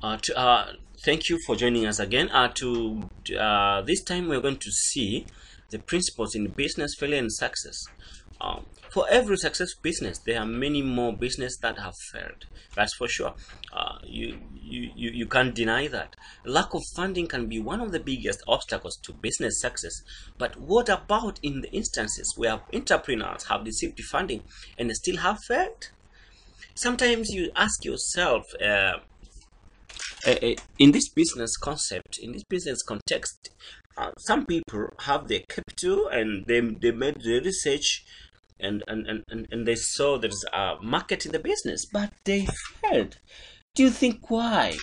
Thank you for joining us again. This time we're going to see the principles in business failure and success. For every successful business, there are many more business that have failed. That's for sure. You can't deny that. Lack of funding can be one of the biggest obstacles to business success. But what about in the instances where entrepreneurs have received funding and still have failed? Sometimes you ask yourself. In this business concept, in this business context, some people have the capital and they made the research and they saw there's a market in the business, but they failed. Do you think why?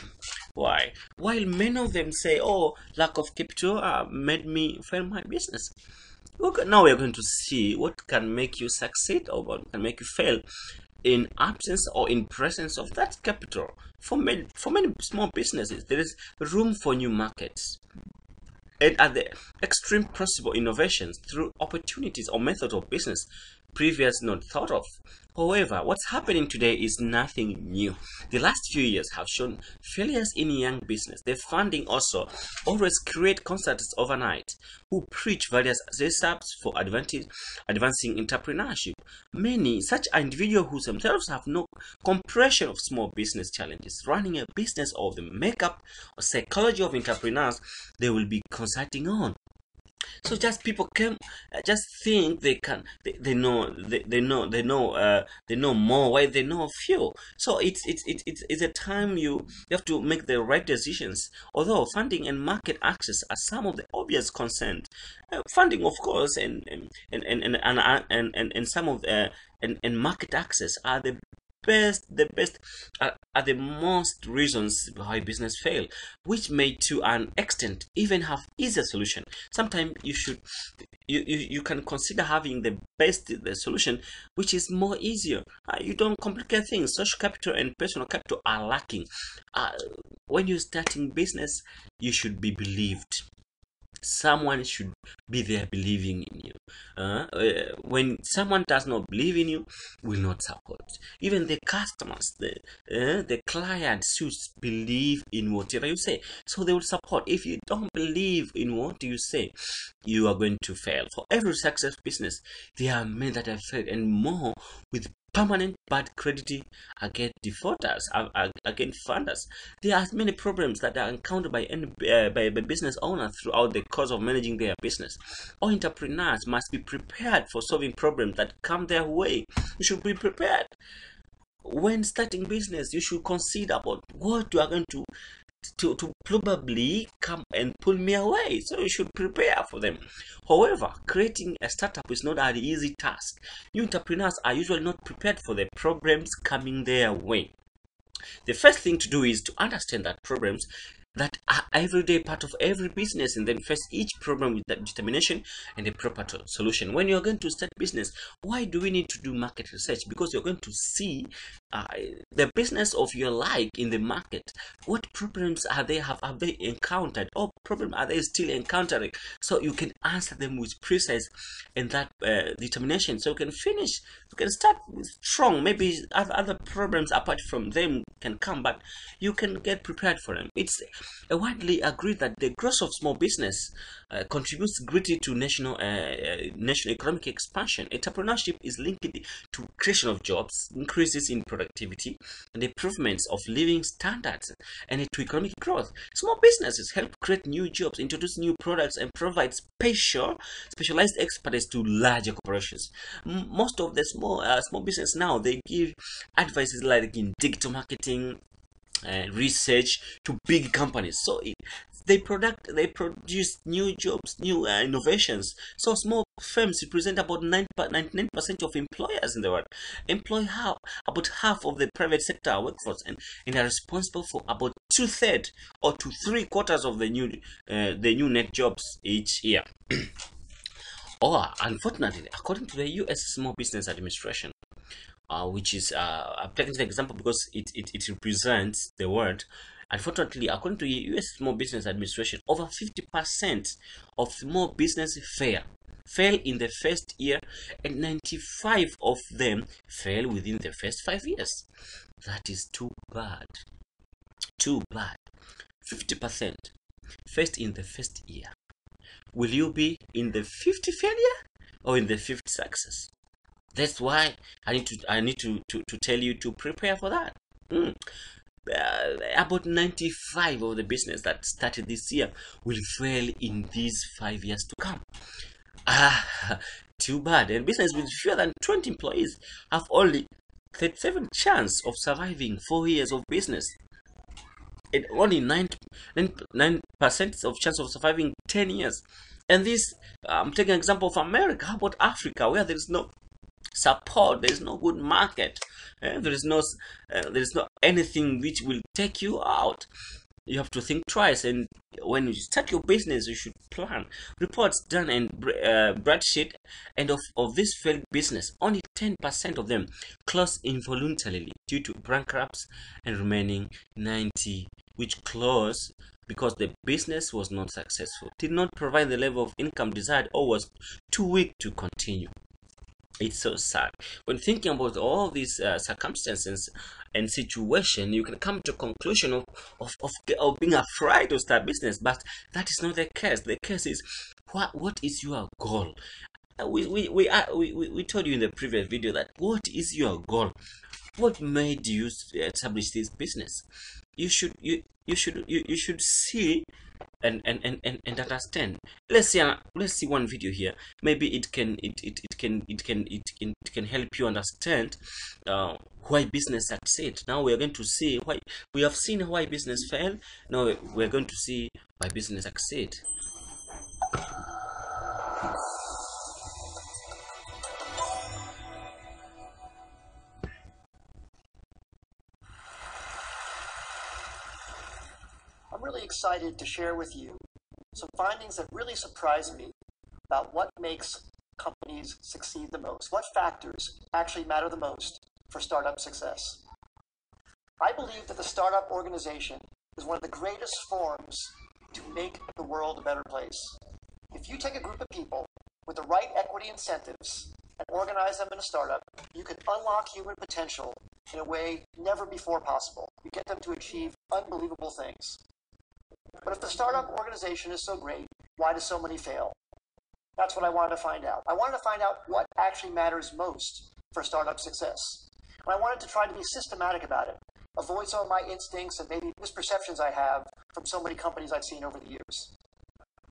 While many of them say, oh, lack of capital made me fail my business. Now we're going to see what can make you succeed or what can make you fail in absence or in presence of that capital. For many small businesses, there is room for new markets and at the extreme possible innovations through opportunities or methods of business previously not thought of. However, what's happening today is nothing new. The last few years have shown failures in young business. The funding also always create consultants overnight who preach various recepts for advancing entrepreneurship. Many such individuals who themselves have no comprehension of small business challenges, running a business or the makeup or psychology of entrepreneurs they will be consulting on. So just people can just think they can they know more while they know few. So it's a time you have to make the right decisions. Although funding and market access are some of the obvious concerns, funding of course and some of and market access are the best are the most reasons why business fail, which may to an extent even have easier solution. Sometimes you can consider having the solution which is more easier. You don't complicate things. Social capital and personal capital are lacking. When you're starting business, you should be believed. Someone should be there believing in you. When someone does not believe in you, will not support. Even the customers, the clients should believe in whatever you say, so they will support. If you don't believe in what you say, you are going to fail. For every success business, there are many that have failed, and more with permanent bad credit against defaulters, against funders. There are many problems that are encountered by business owners throughout the course of managing their business. All entrepreneurs must be prepared for solving problems that come their way. You should be prepared. When starting business, you should consider about what you are going to probably come and pull me away, so you should prepare for them. However, creating a startup is not an easy task. New entrepreneurs are usually not prepared for the problems coming their way. The first thing to do is to understand that problems that are everyday part of every business, and then face each problem with that determination and a proper solution. When you're going to start business, why do we need to do market research? Because you're going to see the business of your like in the market. What problems have they encountered, or problem are they still encountering, so you can answer them with precise and that determination, so you can finish, you can start strong. Maybe other problems apart from them can come, but you can get prepared for them. It's widely agreed that the growth of small business contributes greatly to national economic expansion. Entrepreneurship is linked to creation of jobs, increases in productivity, and improvements of living standards, and to economic growth. Small businesses help create new jobs, introduce new products, and provide specialized expertise to larger corporations. Most of the small business now, they give advices like in digital marketing, research to big companies. So they produce new jobs, new innovations. So small firms represent about 99% of employers in the world, employ about half of the private sector workforce, and are responsible for about 2/3 or to 3/4 of the new net jobs each year. Or unfortunately, according to the U.S. Small Business Administration, which is I'm taking the example because it represents the world. Unfortunately, according to the U.S. Small Business Administration, over 50% of small business fail in the first year, and 95 of them fail within the first 5 years. That is too bad. too bad. 50% first in the first year. Will you be in the 50 failure or in the 50 success? That's why I need to tell you to prepare for that. About 95 of the business that started this year will fail in these 5 years to come. Too bad. And business with fewer than 20 employees have only 37 chance of surviving 4 years of business. And only 9% of chance of surviving 10 years. And this, I'm taking an example of America. How about Africa, where there is no support, there is no good market, there is no anything which will take you out? You have to think twice, and when you start your business, you should plan. Reports done and spreadsheet, and of this failed business, only 10% of them close involuntarily due to bankruptcy, and remaining 90 which close because the business was not successful, did not provide the level of income desired, or was too weak to continue. It's so sad. When thinking about all these circumstances and situation, you can come to a conclusion of being afraid to start business, but that is not the case. The case is, what is your goal? We told you in the previous video that what is your goal? What made you establish this business? You should see and understand. Let's see one video here. Maybe it can help you understand why business succeed. Now we are going to see why we have seen why business fail. Now we're going to see why business succeed. I'm really excited to share with you some findings that really surprised me about what makes companies succeed the most. What factors actually matter the most for startup success? I believe that the startup organization is one of the greatest forms to make the world a better place. If you take a group of people with the right equity incentives and organize them in a startup, you can unlock human potential in a way never before possible. You get them to achieve unbelievable things. But if the startup organization is so great, why do so many fail? That's what I wanted to find out. I wanted to find out what actually matters most for startup success. And I wanted to try to be systematic about it, avoid some of my instincts and maybe misperceptions I have from so many companies I've seen over the years.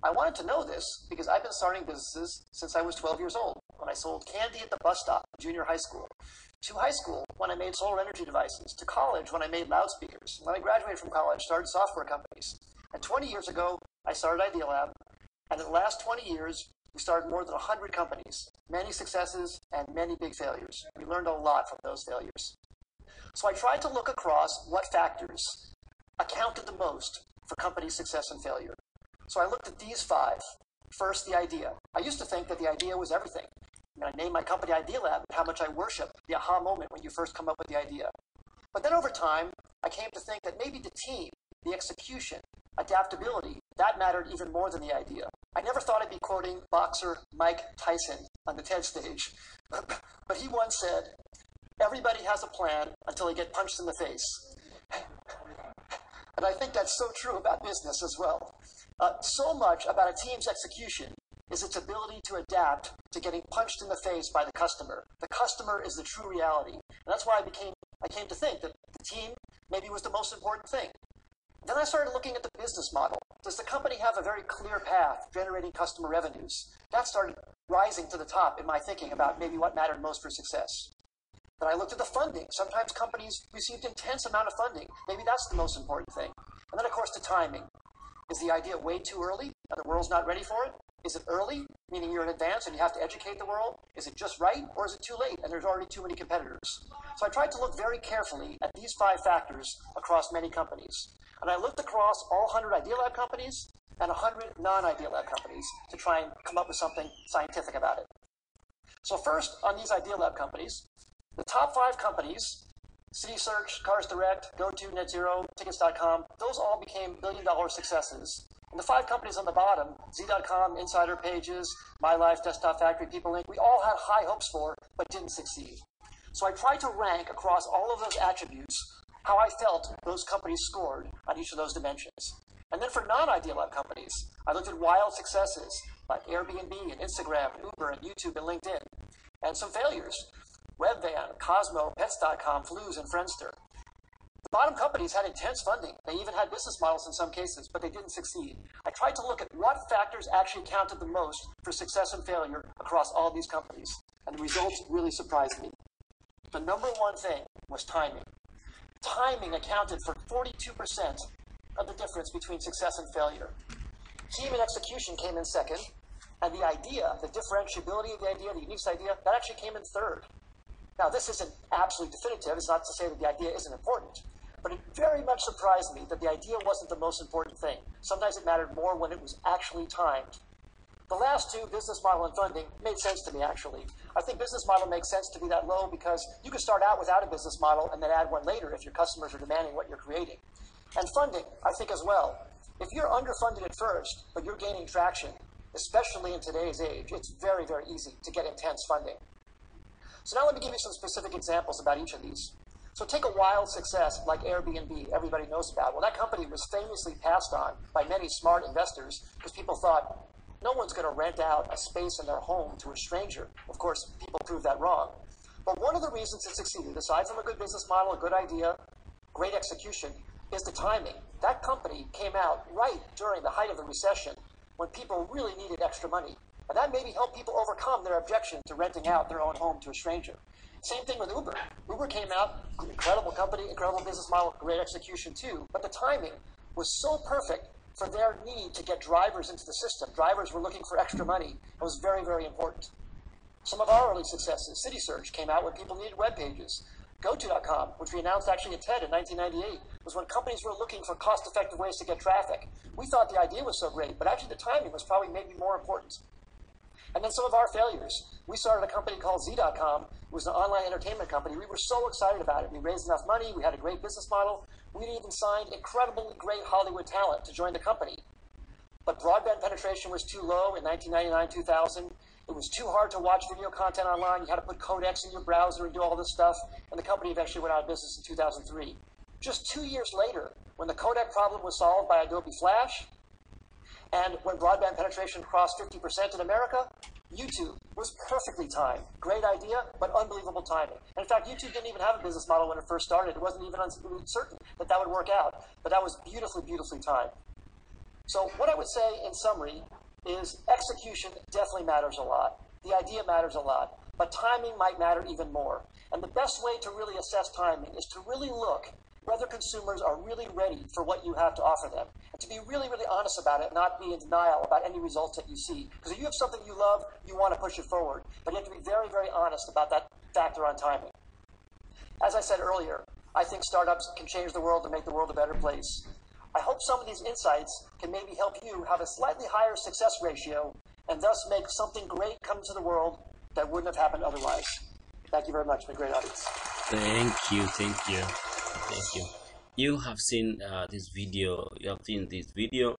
I wanted to know this because I've been starting businesses since I was 12 years old, when I sold candy at the bus stop in junior high school, to high school when I made solar energy devices, to college when I made loudspeakers. When I graduated from college, started software companies. And 20 years ago, I started IdeaLab, and in the last 20 years, we started more than 100 companies, many successes and many big failures. We learned a lot from those failures. So I tried to look across what factors accounted the most for company success and failure. So I looked at these 5. First, the idea. I used to think that the idea was everything. I named my company IdeaLab and how much I worship the aha moment when you first come up with the idea. But then over time, I came to think that maybe the team, the execution, adaptability, that mattered even more than the idea. I never thought I'd be quoting boxer Mike Tyson on the TED stage, but he once said, "Everybody has a plan until they get punched in the face." And I think that's so true about business as well. So much about a team's execution is its ability to adapt to getting punched in the face by the customer. The customer is the true reality. And that's why I came to think that the team maybe was the most important thing. Then I started looking at the business model. Does the company have a very clear path generating customer revenues? That started rising to the top in my thinking about maybe what mattered most for success. Then I looked at the funding. Sometimes companies received intense amount of funding. Maybe that's the most important thing. And then, of course, the timing. Is the idea way too early and the world's not ready for it? Is it early, meaning you're in advance and you have to educate the world? Is it just right, or is it too late and there's already too many competitors? So I tried to look very carefully at these 5 factors across many companies. And I looked across all 100 IdeaLab companies and 100 non-IdeaLab companies to try and come up with something scientific about it. So first, on these IdeaLab companies, the top 5 companies, CitySearch, Cars Direct, GoTo, NetZero, Tickets.com, those all became billion-dollar successes. And the 5 companies on the bottom, Z.com, Insider Pages, MyLife, Desktop Factory, People Inc., we all had high hopes for, but didn't succeed. So I tried to rank across all of those attributes how I felt those companies scored on each of those dimensions. And then for non-Idea Lab companies, I looked at wild successes like Airbnb and Instagram, and Uber and YouTube and LinkedIn, and some failures, Webvan, Cosmo, Pets.com, Flues, and Friendster. The bottom companies had intense funding. They even had business models in some cases, but they didn't succeed. I tried to look at what factors actually counted the most for success and failure across all these companies, and the results really surprised me. The number one thing was timing. Timing accounted for 42% of the difference between success and failure. Team and execution came in second, and the idea, the differentiability of the idea, the unique idea, that actually came in third. Now, this isn't absolutely definitive. It's not to say that the idea isn't important, but it very much surprised me that the idea wasn't the most important thing. Sometimes it mattered more when it was actually timed. The last two, business model and funding, made sense to me, actually. I think business model makes sense to be that low because you can start out without a business model and then add one later if your customers are demanding what you're creating. And funding, I think as well. If you're underfunded at first, but you're gaining traction, especially in today's age, it's very, very easy to get intense funding. So now let me give you some specific examples about each of these. So take a wild success like Airbnb, everybody knows about. Well, that company was famously passed on by many smart investors because people thought, no one's going to rent out a space in their home to a stranger. Of course, people proved that wrong. But one of the reasons it succeeded, aside from a good business model, a good idea, great execution, is the timing. That company came out right during the height of the recession when people really needed extra money. And that maybe helped people overcome their objection to renting out their own home to a stranger. Same thing with Uber. Uber came out, incredible company, incredible business model, great execution too. But the timing was so perfect for their need to get drivers into the system. Drivers were looking for extra money. It was very, very important. Some of our early successes, CitySearch, came out when people needed web pages. GoTo.com, which we announced actually at TED in 1998, was when companies were looking for cost-effective ways to get traffic. We thought the idea was so great, but actually the timing was probably maybe more important. And then some of our failures. We started a company called Z.com. It was an online entertainment company. We were so excited about it. We raised enough money. We had a great business model. We even signed incredibly great Hollywood talent to join the company. But broadband penetration was too low in 1999, 2000. It was too hard to watch video content online. You had to put codecs in your browser and do all this stuff. And the company eventually went out of business in 2003. Just 2 years later, when the codec problem was solved by Adobe Flash, and when broadband penetration crossed 50% in America, YouTube was perfectly timed. Great idea, but unbelievable timing. And in fact, YouTube didn't even have a business model when it first started. It wasn't even certain that that would work out. But that was beautifully, beautifully timed. So what I would say in summary is execution definitely matters a lot. The idea matters a lot. But timing might matter even more. And the best way to really assess timing is to really look whether consumers are really ready for what you have to offer them. And to be really, really honest about it, not be in denial about any results that you see. Because if you have something you love, you want to push it forward. But you have to be very, very honest about that factor on timing. As I said earlier, I think startups can change the world and make the world a better place. I hope some of these insights can maybe help you have a slightly higher success ratio and thus make something great come to the world that wouldn't have happened otherwise. Thank you very much. It's been a great audience. Thank you, thank you, thank you. You have seen this video. You have seen this video.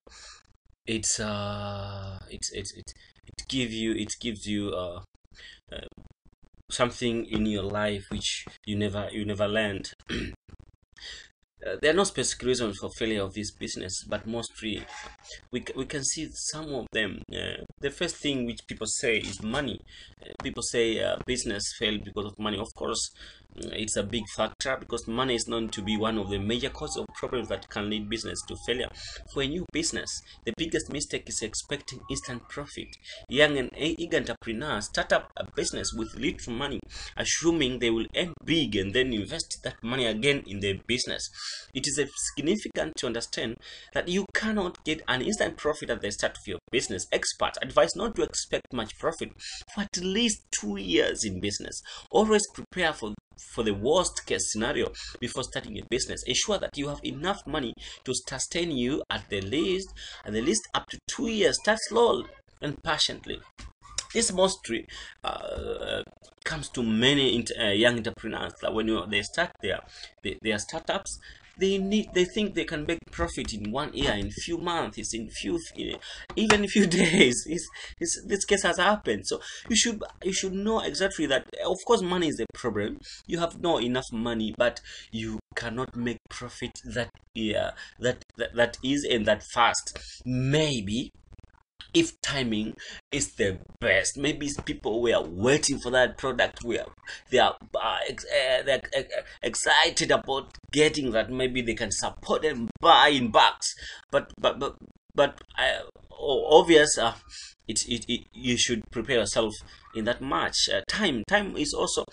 It gives you something in your life which you never learned. There are no specific reasons for failure of this business, but mostly we can see some of them. The first thing which people say is money. People say business failed because of money. Of course, it's a big factor because money is known to be one of the major causes of problems that can lead business to failure. For a new business, the biggest mistake is expecting instant profit. Young and eager entrepreneurs start up a business with little money, assuming they will earn big and then invest that money again in their business. It is significant to understand that you cannot get an instant profit at the start of your business. Experts advise not to expect much profit for at least 2 years in business. Always prepare for the worst case scenario before starting a business. Ensure that you have enough money to sustain you at the least up to 2 years. Start slow and patiently. This mostly comes to many young entrepreneurs that when they start their startups, they think they can make profit in 1 year, in few months, in even few days. This case has happened. So you should know exactly that. Of course, money is a problem. You have not enough money, but you cannot make profit that yeah that is and that fast. Maybe if timing is the best, maybe it's people were waiting for that product, where they are excited about getting that, maybe they can support and buy in bucks. But obvious, you should prepare yourself in that much time is also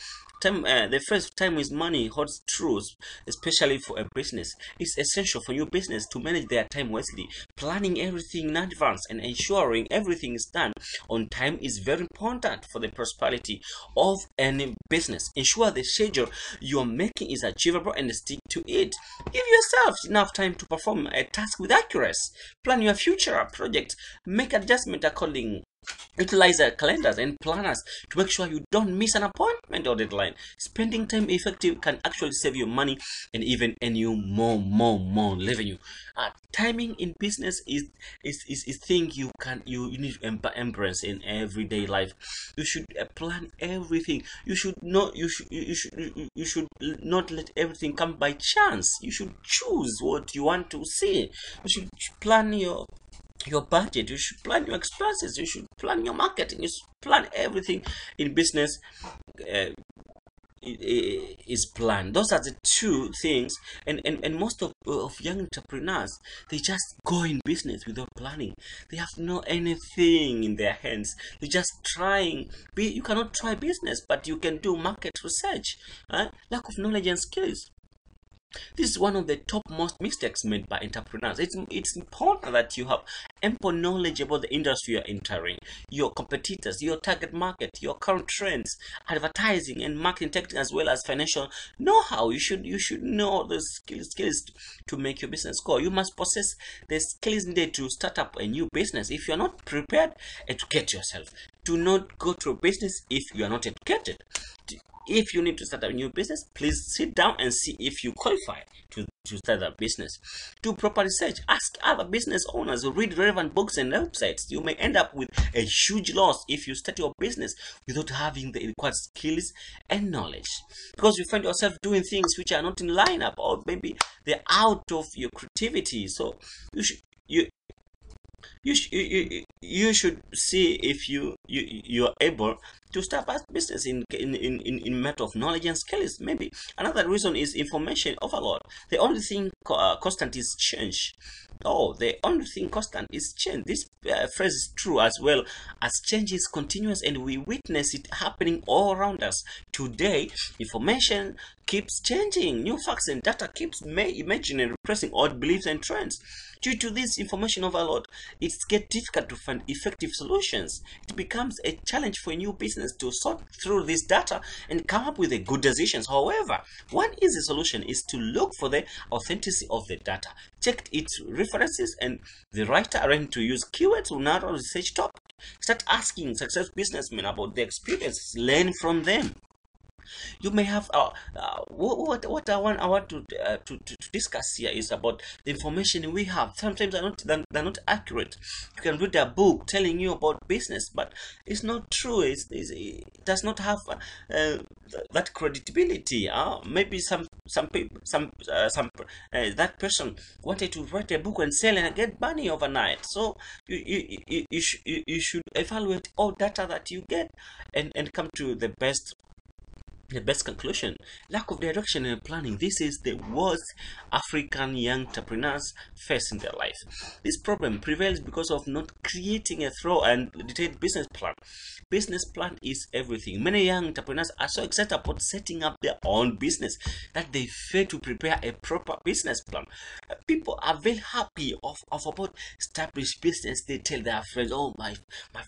time. The first, time is money holds true, especially for a business. It's essential for your business to manage their time wisely. Planning everything in advance and ensuring everything is done on time is very important for the prosperity of any business. Ensure the schedule you are making is achievable and stick to it. Give yourself enough time to perform a task with accuracy. Plan your future projects. Make adjustment according. Utilize calendars and planners to make sure you don't miss an appointment or deadline. Spending time effective can actually save you money and even earn you more revenue. Timing in business is thing you need to embrace in everyday life. You should plan everything. You should not not let everything come by chance. You should choose what you want to see. You should plan your budget. You should plan your expenses. You should plan your marketing. You should plan everything in business. Is planned. Those are the two things. And most of young entrepreneurs, they just go in business without planning. They have no anything in their hands. They're just trying. You cannot try business, but you can do market research. Lack of knowledge and skills. This is one of the topmost mistakes made by entrepreneurs. It's important that you have ample knowledge about the industry you're entering, your competitors, your target market, your current trends, advertising and marketing techniques, as well as financial know-how. You should know the skills to make your business go. You must possess the skills needed to start up a new business. If you're not prepared, educate yourself. Do not go to a business if you are not educated. If you need to start a new business, please sit down and see if you qualify to start a business. Do proper research. Ask other business owners. Read relevant books and websites. You may end up with a huge loss if you start your business without having the required skills and knowledge, because you find yourself doing things which are not in line up, or maybe they're out of your creativity. So you should see if you are able to start a business in matter of knowledge and skills. Maybe another reason is information overload. The only thing constant is change. The only thing constant is change. This phrase is true as well, as change is continuous and we witness it happening all around us. Today, information keeps changing. New facts and data keeps emerging and replacing old beliefs and trends. Due to this information overload, it gets difficult to find effective solutions. It becomes a challenge for a new business to sort through this data and come up with a good decisions. However, one easy solution is to look for the authenticity of the data. Check its references and the writer around to use keywords to narrow research topic. Start asking successful businessmen about their experiences. Learn from them. You may have what I want to discuss here is about the information we have. Sometimes they're not accurate. You can read a book telling you about business, but it's not true. It does not have that credibility. Maybe that person wanted to write a book and sell and get money overnight. So you should evaluate all data that you get and come to the best conclusion. Lack of direction and planning. This is the worst African young entrepreneurs face in their life. This problem prevails because of not creating a thorough and detailed business plan. Business plan is everything. Many young entrepreneurs are so excited about setting up their own business that they fail to prepare a proper business plan. People are very happy of about established business. They tell their friends, "Oh, my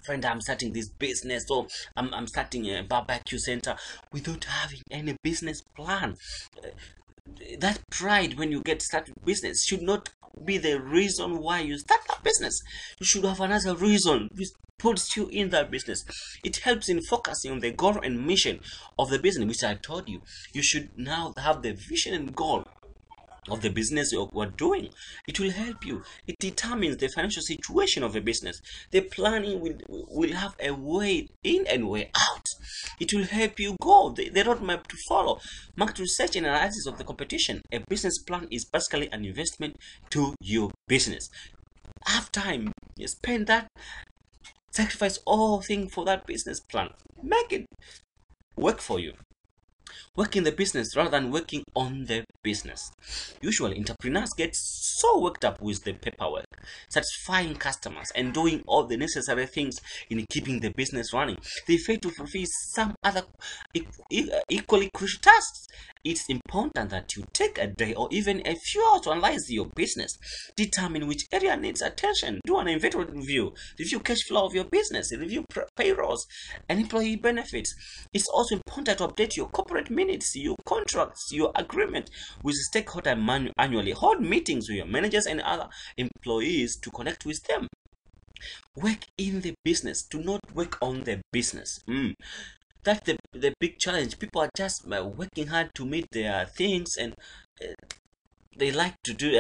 friend, I'm starting this business. Oh, I'm starting a barbecue center," without having any business plan. That pride when you get started business should not be the reason why you start that business. You should have another reason which puts you in that business. It helps in focusing on the goal and mission of the business, which I told you. You should now have the vision and goal of the business you're doing. It will help you. It determines the financial situation of a business. The planning will have a way in and way out. It will help you go the roadmap to follow. Market research and analysis of the competition. A business plan is basically an investment to your business. Have time. You spend that. Sacrifice all things for that business plan. Make it work for you. Work in the business rather than working on the business. Usually, entrepreneurs get so worked up with the paperwork, satisfying customers, and doing all the necessary things in keeping the business running. They fail to fulfill some other equally crucial tasks. It's important that you take a day or even a few hours to analyze your business. Determine which area needs attention. Do an inventory review. Review cash flow of your business. Review payrolls and employee benefits. It's also important to update your corporate minutes, your contracts, your agreement with stakeholder annually. Hold meetings with your managers and other employees to connect with them. Work in the business. Do not work on the business. That's the big challenge. People are just working hard to meet their things, and they like to do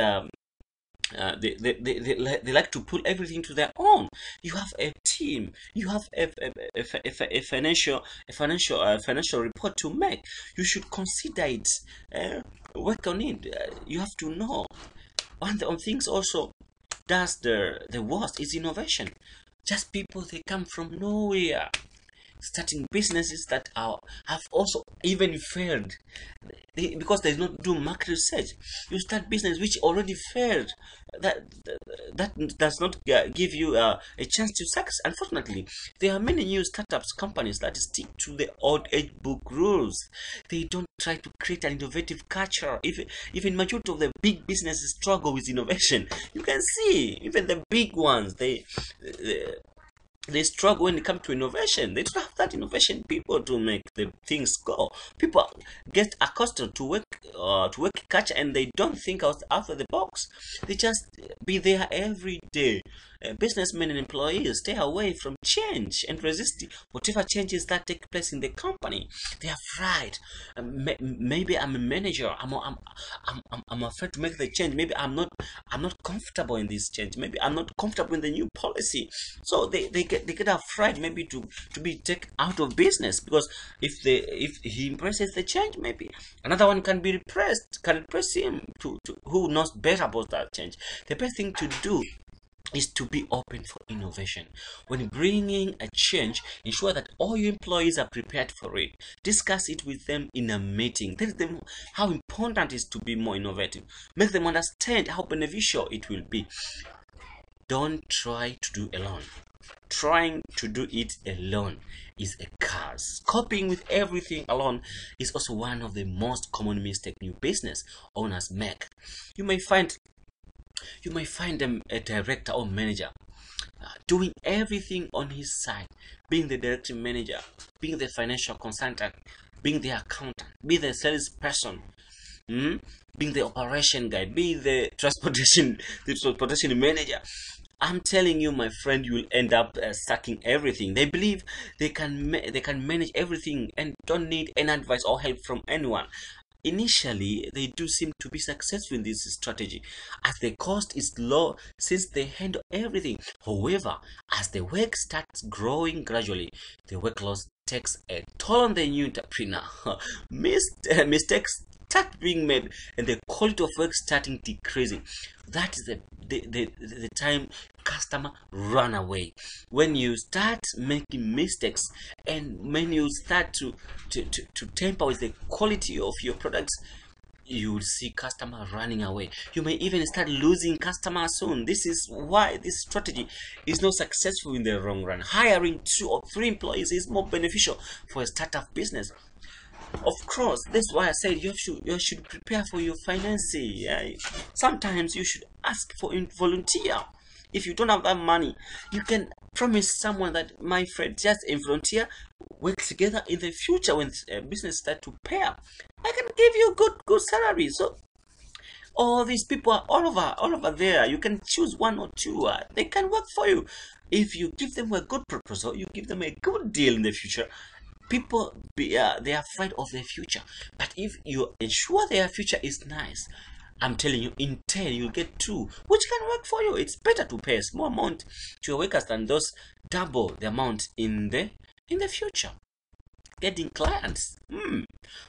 they like to pull everything to their own. You have a team. You have a financial report to make. You should consider it. Work on it. You have to know. One of the things also does the worst is innovation. Just people, they come from nowhere, starting businesses that have also even failed because they don't do market research. You start business which already failed. That does not give you a chance to success. Unfortunately, there are many new startups companies that stick to the old age book rules. They don't try to create an innovative culture. Even majority of the big businesses struggle with innovation. You can see even the big ones, they struggle when it comes to innovation. They don't have that innovation people to make the things go. People get accustomed to work culture, and they don't think out of the box. They just be there every day. Businessmen and employees stay away from change and resist whatever changes that take place in the company. They are afraid. Maybe I'm a manager. I'm afraid to make the change. Maybe I'm not comfortable in this change. Maybe I'm not comfortable in the new policy. So they get afraid maybe to be taken out of business, because if he embraces the change, maybe another one can repress him to who knows better about that change. The best thing to do is to be open for innovation. When bringing a change, ensure that all your employees are prepared for it. Discuss it with them in a meeting. Tell them how important it is to be more innovative. Make them understand how beneficial it will be. Don't try to do alone. Trying to do it alone is a curse. Copying with everything alone is also one of the most common mistakes new business owners make. You may find them a director or manager doing everything on his side, being the director manager, being the financial consultant, being the accountant, being the salesperson, being the operation guy, being the transportation manager. I'm telling you, my friend, you will end up sucking everything. They believe they can manage everything and don't need any advice or help from anyone. Initially, they do seem to be successful in this strategy, as the cost is low since they handle everything. However, as the work starts growing gradually, the workload takes a toll on the new entrepreneur. Mistakes start being made, and the quality of work starting decreasing. That is the time customer run away. When you start making mistakes, and when you start to tamper with the quality of your products, you will see customer running away. You may even start losing customers soon. This is why this strategy is not successful in the long run. Hiring 2 or 3 employees is more beneficial for a startup business. Of course, that's why I said you should prepare for your finances. Sometimes you should ask for a volunteer. If you don't have that money, you can promise someone that, my friend, just a volunteer, work together in the future when business start to pay up. I can give you good salary. So all these people are all over there. You can choose 1 or 2. They can work for you. If you give them a good proposal, you give them a good deal in the future. People they are afraid of their future, but if you ensure their future is nice, I'm telling you, in 10, you'll get 2, which can work for you. It's better to pay a small amount to your workers than those double the amount in the future. Getting clients.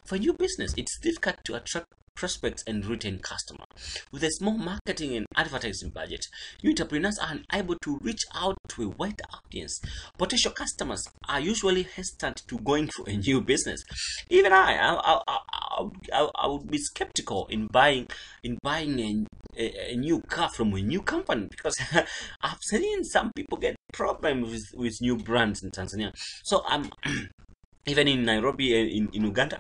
For a new business, it's difficult to attract prospects and retain customers. With a small marketing and advertising budget, new entrepreneurs are unable to reach out to a wide audience. Potential customers are usually hesitant to going for a new business. Even I would be skeptical in buying a new car from a new company, because I've seen some people get problems with new brands in Tanzania. So I'm even in Nairobi, in Uganda,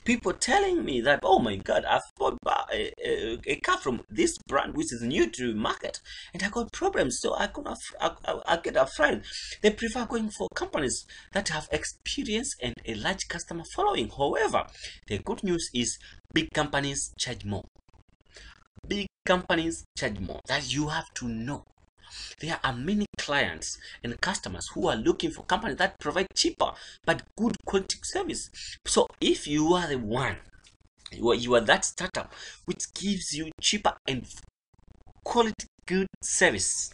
people telling me that, oh my god, I've bought a car from this brand which is new to market and I got problems, so I get afraid. They prefer going for companies that have experience and a large customer following. However, the good news is big companies charge more. Big companies charge more. That you have to know. There are many clients and customers who are looking for companies that provide cheaper but good quality service. So if you are the one, you are that startup which gives you cheaper and quality good service,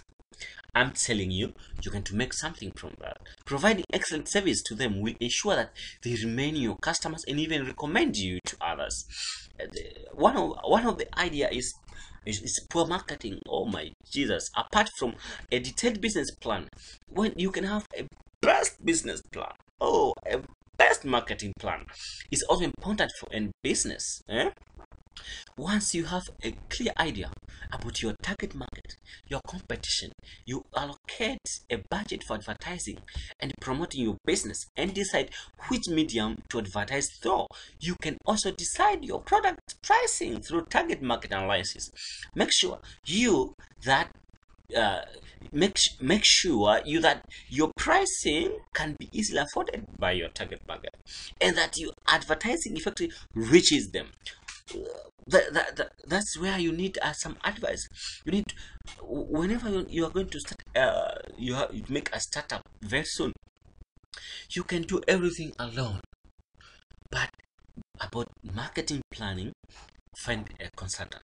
I'm telling you, you're going to make something from that. Providing excellent service to them will ensure that they remain your customers and even recommend you to others. One of the idea is poor marketing. Oh my Jesus! Apart from a detailed business plan, when you can have a best business plan, a best marketing plan is also important for any business. Once you have a clear idea about your target market, your competition, you allocate a budget for advertising and promoting your business and decide which medium to advertise through. You can also decide your product pricing through target market analysis. Make sure you that make sure you that your pricing can be easily afforded by your target market, and that your advertising effectively reaches them. That's where you need some advice. You need, whenever you are going to start, you make a startup very soon. You can do everything alone, but about marketing planning, find a consultant,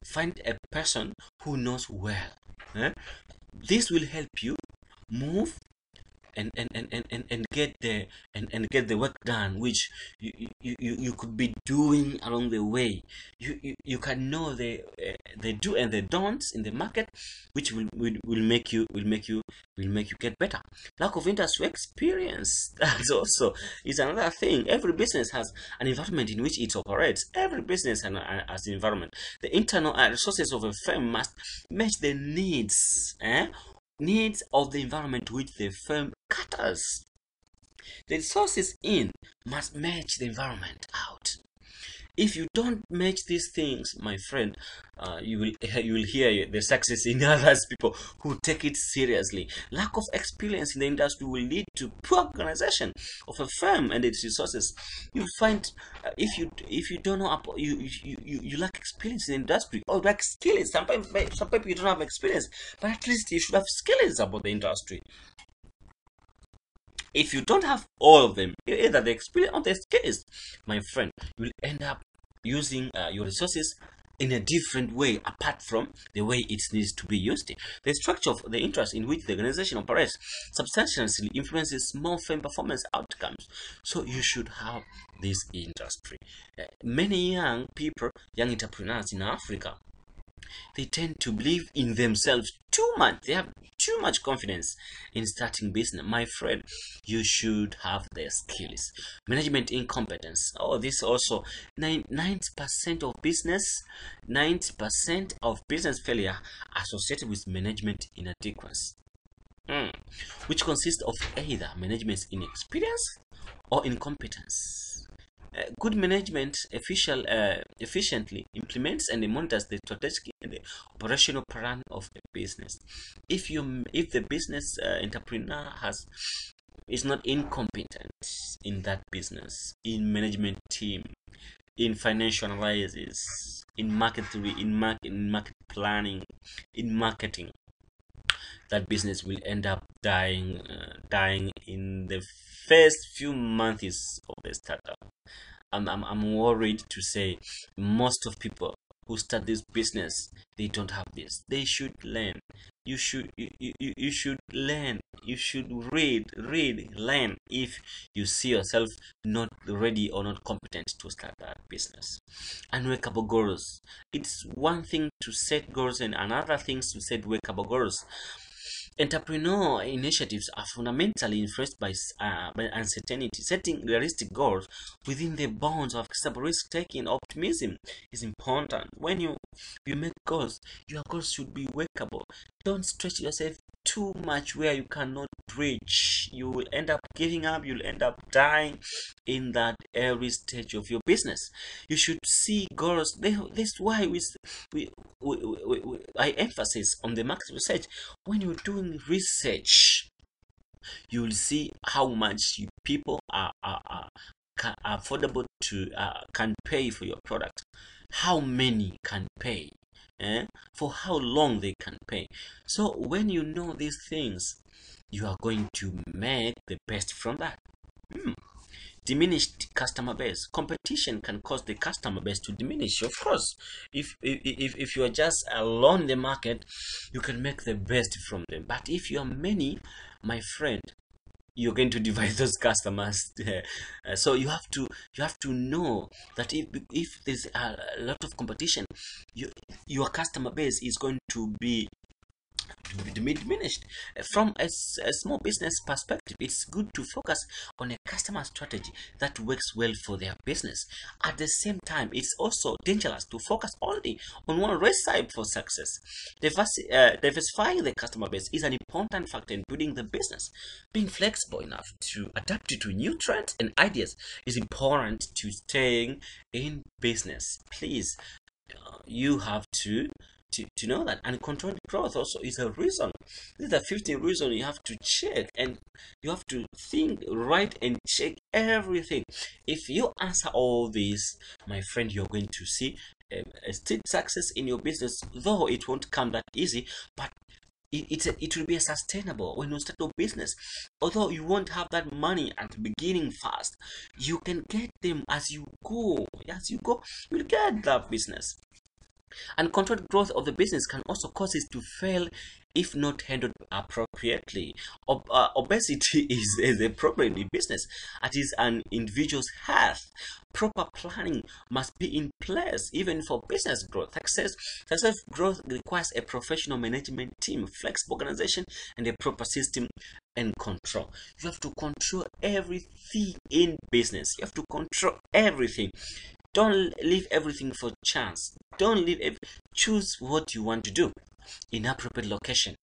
find a person who knows well. This will help you move and get the work done, which you could be doing along the way. You can know the do and the don'ts in the market, which will make you get better. Lack of industry experience, that's also is another thing. Every business has an environment in which it operates. Every business has an environment. The internal resources of a firm must match the needs of the environment which the firm caters. The resources in must match the environment out. If you don't match these things, my friend, you will hear the success in others, people who take it seriously. Lack of experience in the industry will lead to poor organization of a firm and its resources. You find if you don't know you lack experience in the industry, or lack skills. Some people you don't have experience, but at least you should have skills about the industry. If you don't have all of them, either the experience or the skills, my friend, you will end up using your resources in a different way apart from the way it needs to be used. The structure of the interest in which the organization operates substantially influences small firm performance outcomes. So you should have this industry. Many young entrepreneurs in Africa, they tend to believe in themselves too much. They have too much confidence in starting business. My friend, you should have the skills. Management incompetence. This also 90% of business, 90% of business failure associated with management inadequacy, which consists of either management inexperience or incompetence. Good management efficiently implements and monitors the strategic and the operational plan of a business. If the business entrepreneur is not incompetent in that business, in management team, in financial analysis, in market planning, in marketing, that business will end up dying in the first few months of the startup. I'm worried to say most of people who start this business, they don't have this. They should learn. You should learn. You should learn if you see yourself not ready or not competent to start that business. Unworkable goals. It's one thing to set goals and another thing to set workable goals. Entrepreneurial initiatives are fundamentally influenced by uncertainty. Setting realistic goals within the bounds of acceptable risk-taking optimism is important. When you make goals, your goals should be workable. Don't stretch yourself too much where you cannot reach. You will end up giving up. You'll end up dying in that early stage of your business. You should see goals. That's why I emphasize on the market research. When you're doing research, you'll see how much people are affordable to can pay for your product, how many can pay, for how long they can pay. So when you know these things, you are going to make the best from that. Diminished customer base. Competition can cause the customer base to diminish. Of course, if you are just alone in the market, you can make the best from them. But if you are many, my friend, you're going to divide those customers. So you have to know that if there's a lot of competition, your customer base is going to be diminished. From a small business perspective, it's good to focus on a customer strategy that works well for their business. At the same time, it's also dangerous to focus only on one recipe for success. Diversifying the customer base is an important factor in building the business. Being flexible enough to adapt to new trends and ideas is important to staying in business. Please, you have to know that. And controlled growth also is a reason. These are 15 reasons you have to check, and you have to think right and check everything. If you answer all these, my friend, you're going to see a steady success in your business, though it won't come that easy, but it will be sustainable when you start your business. Although you won't have that money at the beginning fast, you can get them as you go. You'll get that business. Uncontrolled growth of the business can also cause it to fail if not handled appropriately. Obesity is a problem in business, as is an individual's health. Proper planning must be in place even for business growth. Success growth requires a professional management team, flexible organization, and a proper system and control. You have to control everything in business. You have to control everything. Don't leave everything for chance. Choose what you want to do. Inappropriate location.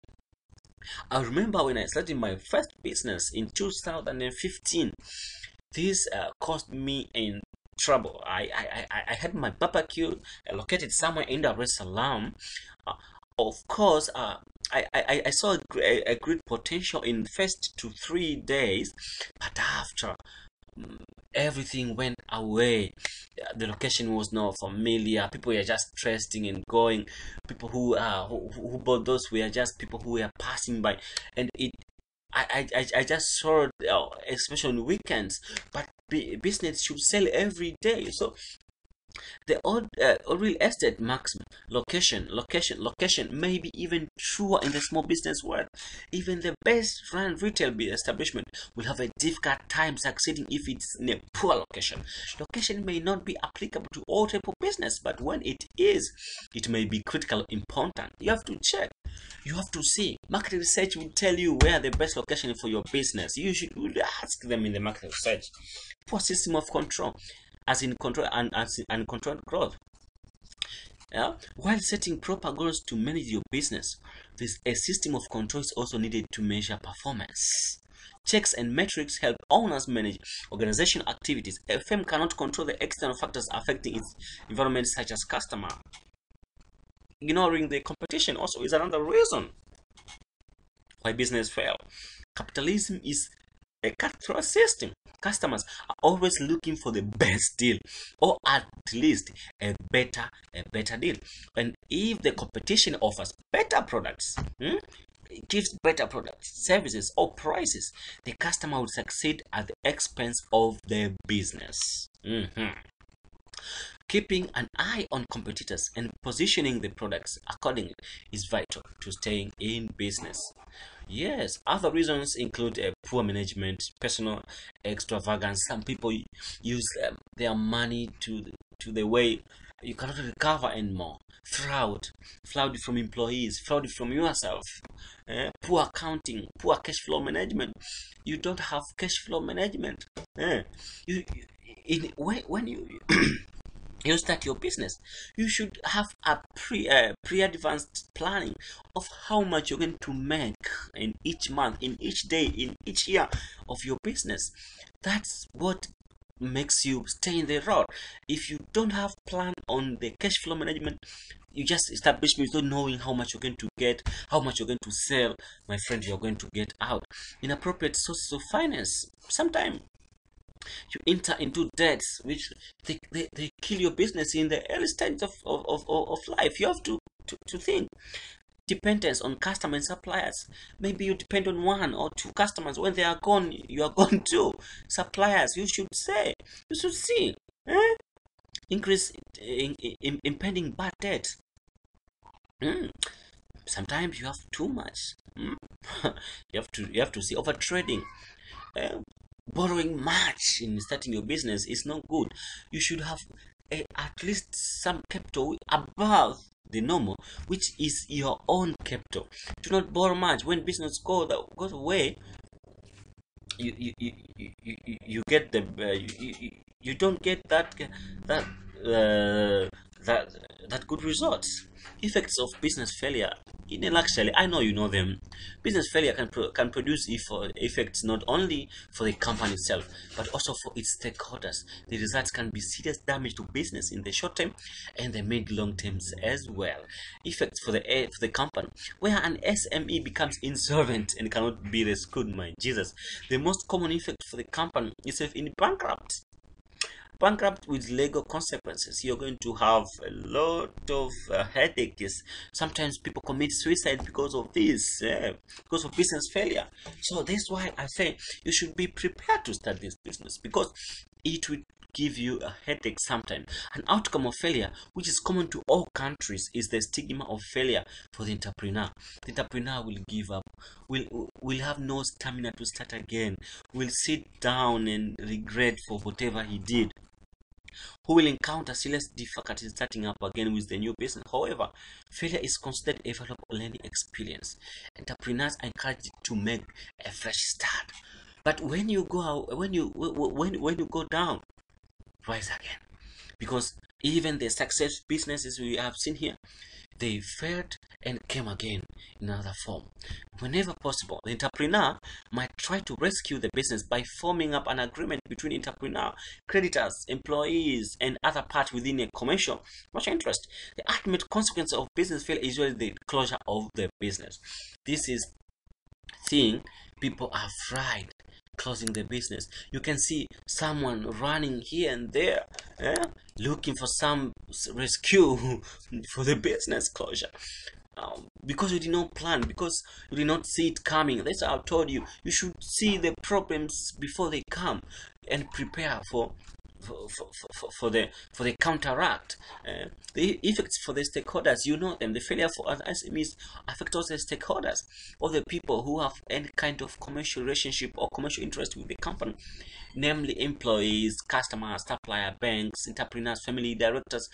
I remember when I started my first business in 2015. This cost me in trouble. I had my barbecue located somewhere in Dar es Salaam. Of course, I saw a great potential in the first 2 to 3 days, but after everything went away. The location was not familiar. People were just trusting and going. People who bought those were just people who were passing by, and I just saw it, especially on weekends. But business should sell every day. So the old real estate maximum location may be even truer in the small business world. Even the best run retail establishment will have a difficult time succeeding if it's in a poor location. Location may not be applicable to all type of business, but when it is, it may be critically important. You have to check. You have to see. Market research will tell you where the best location for your business. You should ask them in the market research. Poor system of control, as in control and as in uncontrolled growth. Yeah? While setting proper goals to manage your business, a system of control is also needed to measure performance. Checks and metrics help owners manage organizational activities. A firm cannot control the external factors affecting its environment, such as customer. Ignoring the competition also is another reason why business fail. Capitalism is a cutthroat system. Customers are always looking for the best deal, or at least a better deal. And if the competition offers better products, it gives better products, services, or prices, the customer will succeed at the expense of the business. Keeping an eye on competitors and positioning the products accordingly is vital to staying in business. Yes, other reasons include poor management, personal extravagance. Some people use their money to the way you cannot recover anymore. Fraud from employees, fraud from yourself. Poor accounting, poor cash flow management. You don't have cash flow management. When you you start your business, you should have a pre-advanced planning of how much you're going to make in each month, in each day, in each year of your business. That's what makes you stay in the road. If you don't have plan on the cash flow management, you just establish without knowing how much you're going to get, how much you're going to sell, my friend, you're going to get out inappropriate sources of finance. Sometimes you enter into debts which they kill your business in the early stages of life. You have to think. Dependence on customers and suppliers. Maybe you depend on one or two customers. When they are gone, you are gone too. Suppliers, you should see. Increase in impending bad debt. Sometimes you have too much. You have to see over trading. Borrowing much in starting your business is not good. You should have at least some capital above the normal, which is your own capital. Do not borrow much. When business goes away, you get the you don't get that uh, that that good results. Effects of business failure in a nutshell, I know you know them. Business failure can produce effects not only for the company itself but also for its stakeholders. The results can be serious damage to business in the short term and the mid long terms as well. Effects for the company, where an SME becomes insolvent and cannot be rescued. My Jesus, the most common effect for the company is if in bankrupt with legal consequences. You're going to have a lot of headaches. Sometimes people commit suicide because of this, because of business failure. So that's why I say you should be prepared to start this business, because it will give you a headache sometimes. An outcome of failure, which is common to all countries, is the stigma of failure for the entrepreneur. The entrepreneur will give up, will have no stamina to start again, will sit down and regret for whatever he did, who will encounter serious difficulties starting up again with the new business. However, failure is considered a valuable learning experience. Entrepreneurs are encouraged to make a fresh start. But when you go out, when you go down, rise again. Because even the success businesses we have seen here, they failed and came again in another form. Whenever possible, the entrepreneur might try to rescue the business by forming up an agreement between entrepreneur, creditors, employees, and other parties within a commercial mutual interest. The ultimate consequence of business failure is usually the closure of the business. This is thing people are afraid closing the business. You can see someone running here and there, looking for some rescue for the business closure. Because you did not plan, because you did not see it coming. That's how I told you. You should see the problems before they come and prepare for the counteract. The effects for the stakeholders, you know them. The failure for other SMEs affect also the stakeholders, or the people who have any kind of commercial relationship or commercial interest with the company, namely employees, customers, supplier, banks, entrepreneurs, family directors.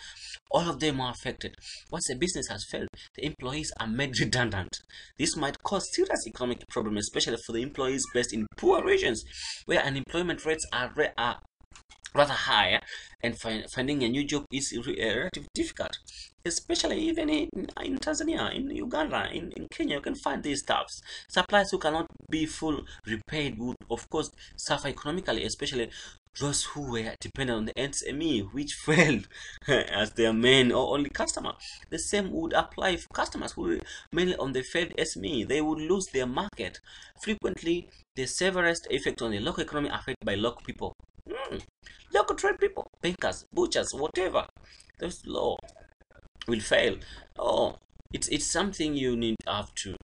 All of them are affected. Once a business has failed, the employees are made redundant. This might cause serious economic problems, especially for the employees based in poor regions where unemployment rates are rather high, and finding a new job is relatively difficult, especially even in Tanzania, in Uganda, in Kenya. You can find these stuffs. Suppliers who cannot be full repaid would of course suffer economically, especially those who were dependent on the SME which failed as their main or only customer. The same would apply for customers who were mainly on the failed SME. They would lose their market. Frequently, the severest effect on the local economy affected by local people. Local trade people, bankers, butchers, whatever. This law will fail. Oh, it's something you need have to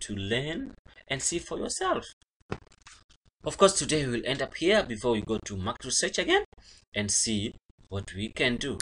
learn and see for yourself. Of course, today we will end up here before we go to market research again and see what we can do